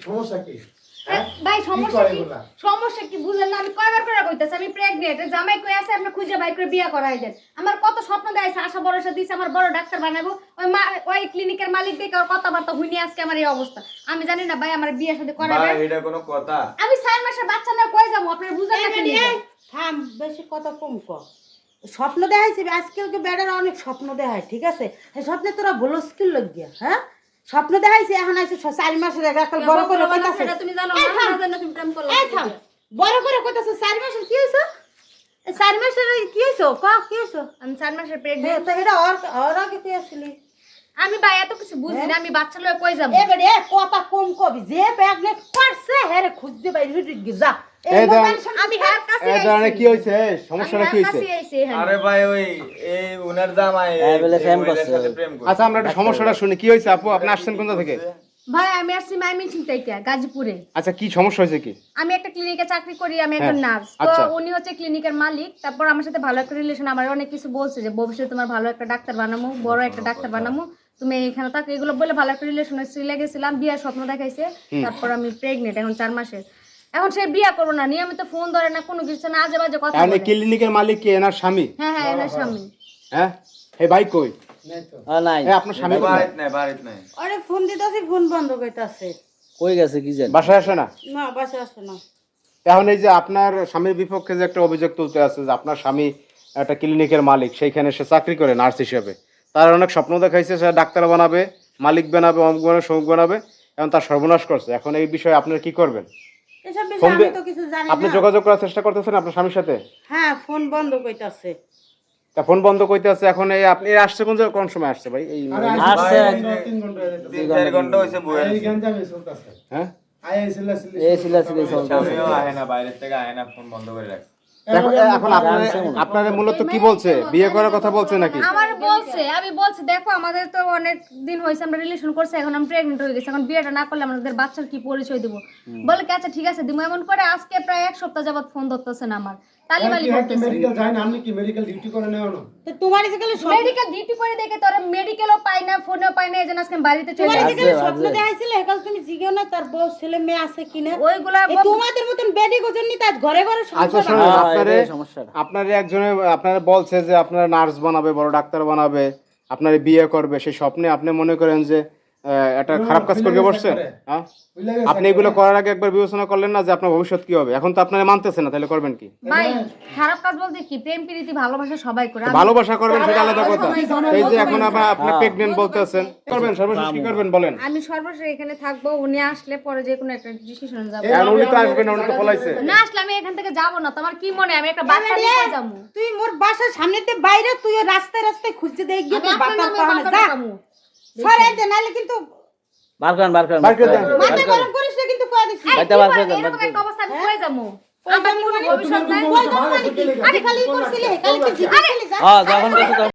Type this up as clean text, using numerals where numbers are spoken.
সমস্যা কি? ভাই সমস্যা কি বুঝেন না? আমি কয়বার করে কইতাছি আমি প্রেগন্যান্ট। জামাই কই আছে আপনি খুঁজে বাই করে বিয়া করাই দেন। আমার কত স্বপ্ন দেখাইছে, আশা ভরসা দিছে আমার বড় ডাক্তার বানাবো। ওই ক্লিনিকের মালিক দেখে ওর কথাবার্তা হইনি আজকে আমার এই অবস্থা। আমি জানি না ভাই আমার বিয়ে শাদী করাবেন। ভাই এটা কোনো কথা? আমি 4 মাসের বাচ্চা না কই যাবো আপনারা বুঝেন না কেন? থাম, বেশি কথা কম কর। স্বপ্ন দেখাইছি আজকালকে বেড়ার অনেক স্বপ্ন দেখায়, ঠিক আছে? এই স্বপ্নে তোরা বলো স্কিল লাগিয়া, হ্যাঁ? স্বপ্ন দেখাইছি এখন আইছে 4 মাসের আগে কাল বড় করে কইতাছে এটা তুমি জানো না, না জানো তুমি প্রেম করলা। এই থাম, বড় করে কইতাছে 4 মাসের কি হইছে? 4 মাসের কি হইছে? কি হইছে? আমি 4 মাসের প্রেগন্যান্ট। তো এটা ওর আগে তুই আসলি। আমি ভাই এত কিছু বুঝি না, আমি বাচ্চা লয়ে কই যাবো? এবারে কথা কম কবি, যে প্রেগনেন্ট করছে হেরে খুঁজতে বাইরে হইতে যা। আমি হার কাছে এই ধরনের কি হইছে? সমস্যাটা কি হইছে? আরে ভাই ওই এই উনার জামাই বলে প্রেম করছে। সাথে প্রেম করছে। আচ্ছা আমরা একটা সমস্যাটা শুনি, কি হইছে আপু? আপনি আসছেন কোথা থেকে? ভাই আমি আসছি মাইমিনসিং থেকে, গাজীপুরে। আচ্ছা কি সমস্যা হইছে কি? আমি একটা ক্লিনিকে চাকরি করি, আমি একজন নার্স। তো আচ্ছা। উনি হচ্ছে ক্লিনিকের মালিক। তারপর আমার সাথে ভালো একটা রিলেশন, আমার অনেক কিছু বলছে যে ভবিষ্যতে তোমার ভালো একটা ডাক্তার বানামু, বড় একটা ডাক্তার বানামু, তুমি এখানে থাকো, এগুলো বলে ভালো একটা রিলেশন চলে গেছিলাম। বিয়ার স্বপ্ন দেখাইছে। তারপর আমি প্রেগনেন্ট, এখন 4 মাসের। এখন সে বিয়া করবো না, নিয়মিত ফোন ধরে না, কোনো কিছু না, আজে বাজে কথা মানে বলে। ক্লিনিকের মালিক কি এনার স্বামী? হ্যাঁ হ্যাঁ, এনার স্বামী। হ্যাঁ এই ভাই কই? নাই তো। নাই এই আপনার স্বামী কোথায়? বাড়িত নাই। আরে ফোন দিতাছি, ফোন বন্ধ কইতাছে। কই গেছে কি জানি। বাসায় আসে না? না বাসা আসে না। এখন এই যে আপনার স্বামীর বিপক্ষে যে একটা অভিযোগ তুলতে আছে যে আপনার স্বামী একটা ক্লিনিকের মালিক, সেইখানে সে চাকরি করে নার্স হিসেবে, তার অনেক স্বপ্ন দেখাইছে সে ডাক্তার বানাবে, মালিক বানাবে, অমুক বানাবে, সমুক বানাবে, এখন তার সর্বনাশ করছে। এখন এই বিষয়ে আপনারা কি করবেন? এসব বিষয় ফোন আমি তো কিছু জানি আপনি না। যোগাযোগ করার চেষ্টা করতেছেন আপনার স্বামীর সাথে? হ্যাঁ ফোন বন্ধ কইতাছে। তা ফোন বন্ধ কইতে আছে। এখন এই আপনি আসছে কোন সময় আসছে ভাই? এই আরে আসছে 3 ঘন্টা হয়ে যাইতাছে। 3-4 ঘন্টা হইছে বইয়া। এই গঞ্জামে চলতাছে। হ্যাঁ এই সিলাসিলি চলতেছে। স্বামীও আহে না, বাইরে থেকে আহে না, ফোন বন্ধ করে রাখছে। এখন আপনারা মূলত কি বলছে? বিয়ে করার কথা বলছে নাকি? আমার বলছে, আমি বলছি দেখো আমাদের তো অনেক দিন হয়েছে আমরা রিলেশন করছি, এখন আমি প্রেগনেন্ট হয়ে গেছি, এখন বিয়েটা না করলে আমাদের বাচ্চার কি পরিচয় দিব? বলে কি আচ্ছা ঠিক আছে দিব। এমন করে আজকে প্রায় 1 সপ্তাহ যাবত ফোন ধরতেছে না আমার, তালিবালি করতেছে। মেডিকেল যায় না, আপনি কি মেডিকেল ডিউটি করে নেও না? তো তোমার যে গেলে মেডিকেল ডিউটি করে দেখে তোরা মেডিকেলও পাই না, ফোনেও পাই না, এজন্য আজকে আমি বাড়িতে চলে তোমার যে আসি। গেলে স্বপ্ন দেখাইছিলে হেকাল তুমি জিগেও না তার বউ ছেলে মেয়ে আছে কিনা। ওইগুলা এই তোমাদের মতন বেডি গোজন নি তাজ ঘরে ঘরে আচ্ছা সংসার শুনুন, হ্যাঁ, এটাই সমস্যাটা। আপনার একজনে আপনারা বলছে যে আপনারা নার্স বানাবে, বড় ডাক্তার বানাবে, আপনার বিয়ে করবে, সেই স্বপ্নে আপনি মনে করেন যে একটা খারাপ কাজ করে বসছেন? হ্যাঁ আপনি এগুলো করার আগে একবার বিবেচনা করলেন না যে আপনার ভবিষ্যৎ কি হবে? এখন তো আপনারা মানতেছেন না, তাহলে করবেন কি? ভাই খারাপ কাজ বলতে কি, প্রেম প্রীতি ভালোবাসা সবাই করে। ভালোবাসা করবেন সেটা আলাদা কথা। এই যে এখন আপনি প্রেগনেন্ট বলতেছেন, করবেন সর্বশেষ কি করবেন বলেন? আমি সর্বশেষ এখানে থাকবো, উনি আসলে পরে যে কোনো একটা ডিসিশন যাব। এখন উনি তো আসবেন না, উনি তো পলাইছে। না আসলে আমি এখান থেকে যাব না। তোমার কি মনে আমি একটা বাচ্চা নিয়ে যাবো? তুই মোর বাসার সামনেতে বাইরে তুই রাস্তায় রাস্তায় খুঁজতে দেখ গিয়ে আমি তোর আপনার বাবা নামে পাওয়া বাচ্চা যা দেখাবো। সরে যা, নাহলে কিন্তু বার করেন বার করেন। বার করে দেন। মাথা গরম করিস না কিন্তু কয়ে দিছি। এই, বাচ্চা কি বার করে বলেন? দেন, এরকম বার একটা করে অবস্থা আমি কই যাবো? আমার কি কোনো ভবিষ্যৎ নাই? কই দাও মানে কি? আরে খালি করছিলি, খালি কি জিজ্ঞেস করলি যা। হ্যাঁ যখন কিছু